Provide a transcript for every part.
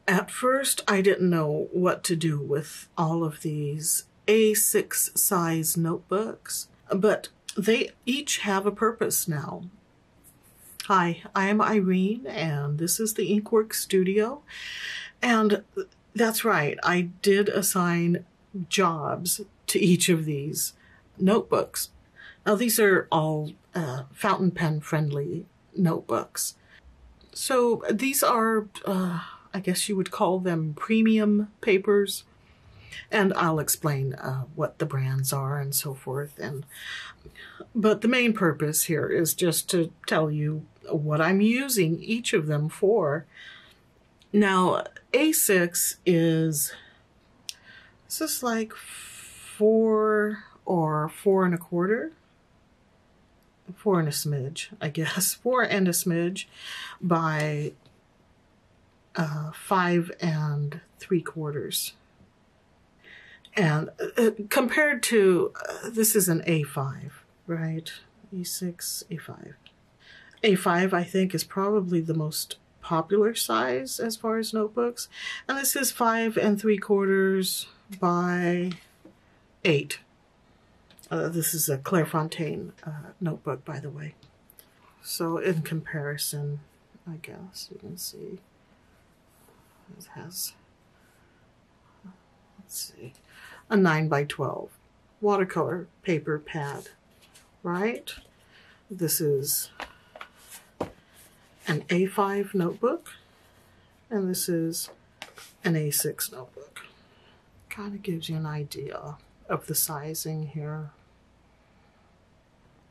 At first, I didn't know what to do with all of these A6 size notebooks, but they each have a purpose now. Hi, I'm Irene, and this is the Inkworks Studio. And that's right, I did assign jobs to each of these notebooks. Now, these are all fountain pen friendly notebooks. So these are, I guess you would call them premium papers. And I'll explain what the brands are and so forth. But the main purpose here is just to tell you what I'm using each of them for. Now, A6 is, this is like 4 or 4 1/4. 4 and a smidge, I guess. 4 and a smidge by 5 3/4. And compared to, this is an A5, right? A6, A5. A5, I think, is probably the most popular size as far as notebooks. And this is 5 3/4 by 8. This is a Clairefontaine notebook, by the way. So in comparison, I guess you can see it has, let's see, a 9 by 12 watercolor paper pad, right? This is an A5 notebook, and this is an A6 notebook. Kind of gives you an idea of the sizing here.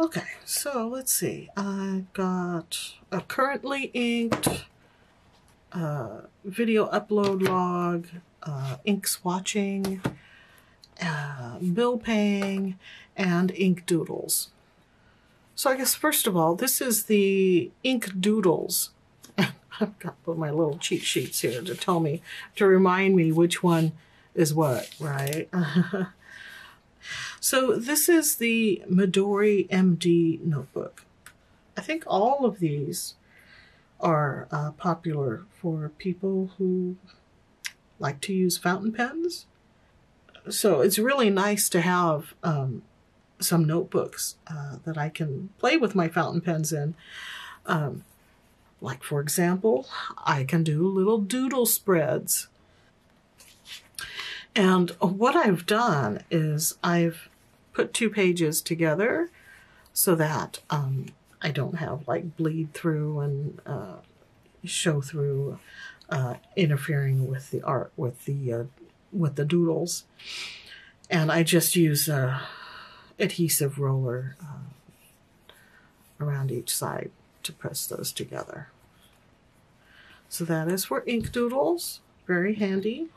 Okay, so let's see. I've got a currently inked, video upload log, ink swatching, bill paying, and ink doodles. So I guess first of all, this is the ink doodles. I've got to put my little cheat sheets here to remind me which one is what, right? So this is the Midori MD notebook. I think all of these are popular for people who like to use fountain pens. So it's really nice to have some notebooks that I can play with my fountain pens in. Like, for example, I can do little doodle spreads. And what I've done is I've put 2 pages together so that I don't have like bleed through and show through interfering with the art, with the doodles. And I just use a adhesive roller around each side to press those together. So that is for ink doodles. Very handy.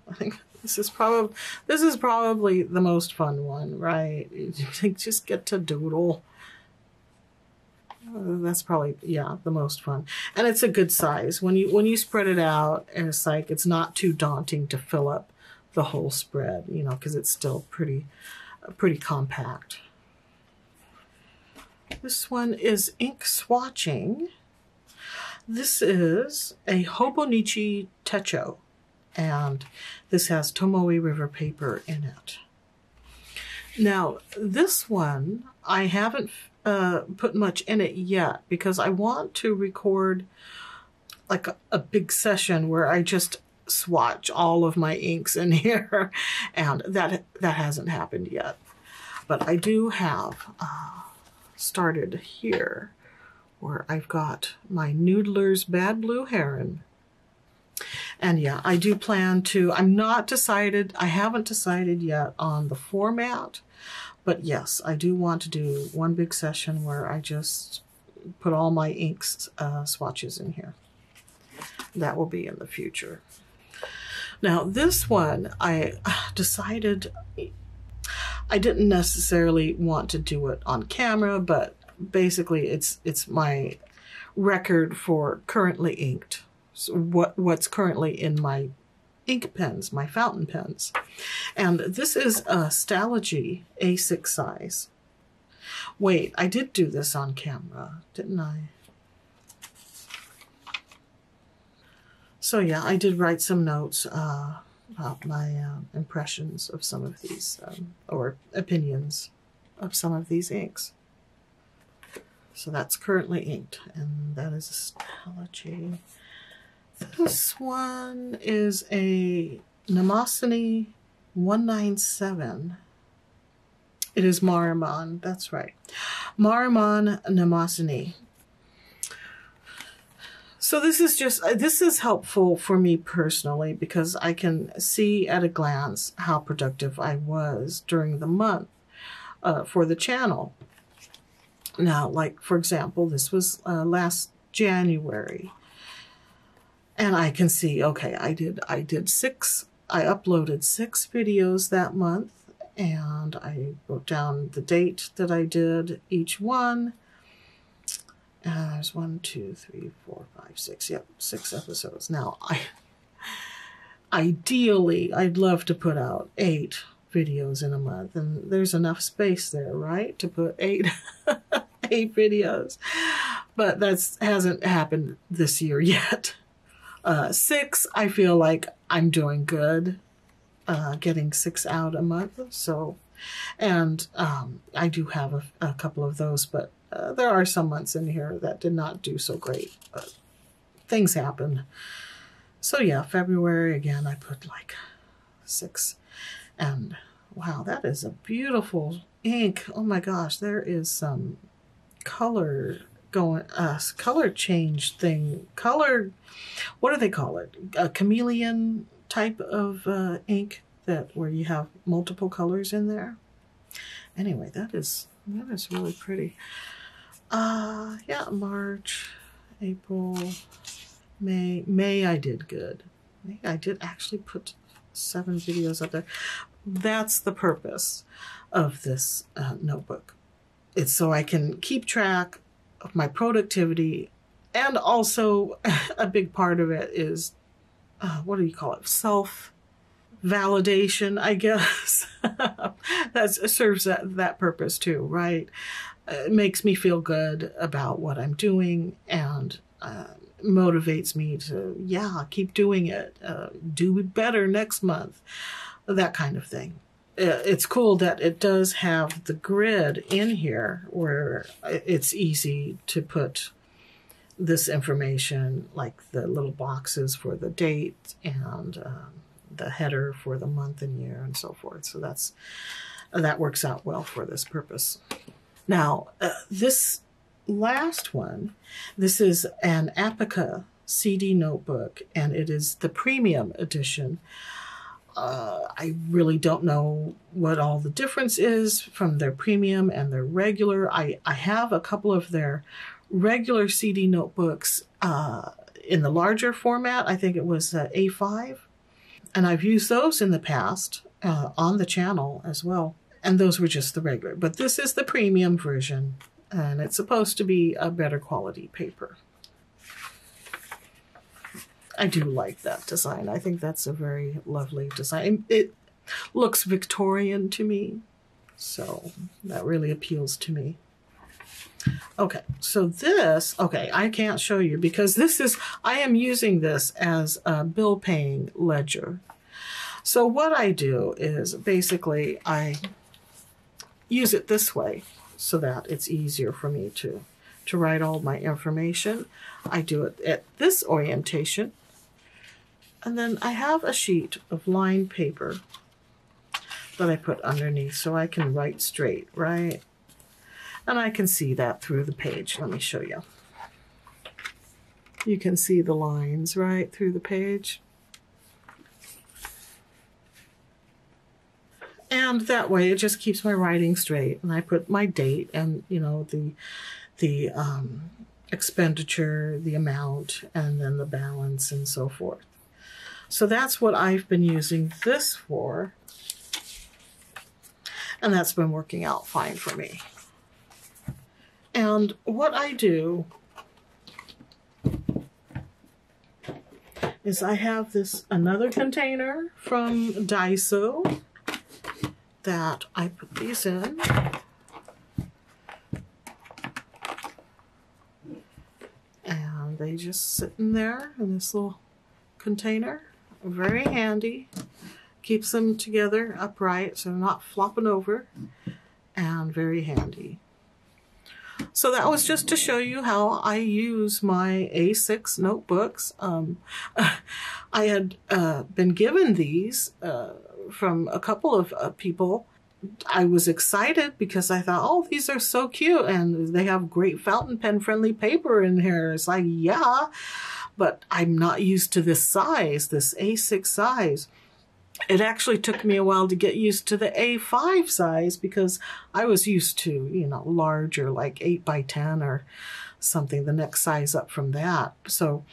I think this is probably the most fun one, right? You just get to doodle. That's probably, yeah, the most fun. And it's a good size. When you spread it out, and it's not too daunting to fill up the whole spread, you know, because it's still pretty compact. This one is ink swatching. This is a Hobonichi Techo, and this has Tomoe River paper in it. Now, this one, I haven't put much in it yet because I want to record like a big session where I just swatch all of my inks in here, and that hasn't happened yet. But I do have started here where I've got my Noodler's Bad Blue Heron. And yeah, I do plan to, I haven't decided yet on the format, but yes, I do want to do one big session where I just put all my inks swatches in here. That will be in the future. Now this one, I decided I didn't necessarily want to do it on camera, but basically it's my record for currently inked. So what's currently in my ink pens, my fountain pens. And this is a Stalogy A6 size. Wait, I did do this on camera, didn't I? So yeah, I did write some notes about my impressions of some of these, or opinions of some of these inks. So that's currently inked, and that is a Stalogy. This one is a Mnemosyne 197. It is Marimon, that's right. Marimon Mnemosyne. So this is helpful for me personally because I can see at a glance how productive I was during the month for the channel. Now, like, for example, this was last January. And I can see, okay, I uploaded 6 videos that month, and I wrote down the date that I did each one. And there's 1, 2, 3, 4, 5, 6. Yep, 6 episodes. Now, ideally, I'd love to put out 8 videos in a month, and there's enough space there, right, to put 8 videos. But that hasn't happened this year yet. 6, I feel like I'm doing good, getting 6 out a month. So, and I do have a couple of those, but there are some months in here that did not do so great. Things happen. So yeah, February again, I put like 6, and wow, that is a beautiful ink. Oh my gosh, there is some color going, color change thing, color, what do they call it? A chameleon type of ink where you have multiple colors in there. Anyway, that is really pretty. Yeah, March, April, May I did good. May I did actually put 7 videos up there. That's the purpose of this notebook. It's so I can keep track of my productivity, and also a big part of it is, what do you call it? Self-validation, I guess. That serves that purpose too, right? It makes me feel good about what I'm doing, and motivates me to, yeah, keep doing it, do better next month, that kind of thing. It's cool that it does have the grid in here where it's easy to put this information, like the little boxes for the date and the header for the month and year and so forth. So that works out well for this purpose. Now, this last one, this is an Apica CD notebook, and it is the premium edition. I really don't know what all the difference is from their premium and their regular. I have a couple of their regular CD notebooks in the larger format. I think it was A5. And I've used those in the past on the channel as well. And those were just the regular. But this is the premium version, and it's supposed to be a better quality paper. I do like that design. I think that's a very lovely design. It looks Victorian to me, so that really appeals to me. Okay, so this, okay, I can't show you because I am using this as a bill paying ledger. So what I do is basically I use it this way so that it's easier for me to write all my information. I do it at this orientation. And then I have a sheet of lined paper that I put underneath so I can write straight, right? And I can see that through the page. Let me show you. You can see the lines right through the page. And that way it just keeps my writing straight. And I put my date and, you know, the expenditure, the amount, and then the balance and so forth. So that's what I've been using this for, and that's been working out fine for me. And what I do is I have another container from Daiso that I put these in. And they just sit in there in this little container. Very handy. Keeps them together upright so they're not flopping over. And very handy. So that was just to show you how I use my A6 notebooks. I had been given these from a couple of people. I was excited because I thought, oh, these are so cute, and they have great fountain pen friendly paper in here. It's like, yeah, but I'm not used to this size, this A6 size. It actually took me a while to get used to the A5 size because I was used to, you know, larger, like 8 by 10 or something, the next size up from that. So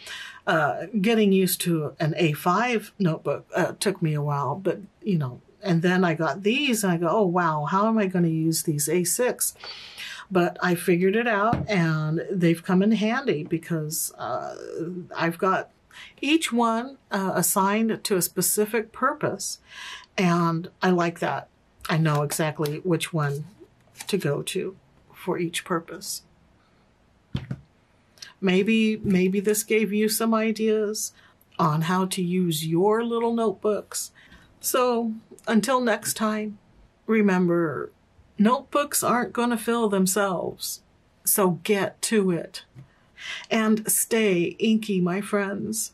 getting used to an A5 notebook took me a while, but, you know, and then I got these and I go, oh, wow, how am I going to use these A6? But I figured it out, and they've come in handy because I've got each one assigned to a specific purpose, and I like that. I know exactly which one to go to for each purpose. Maybe this gave you some ideas on how to use your little notebooks. So until next time, remember, notebooks aren't going to fill themselves, so get to it. And stay inky, my friends.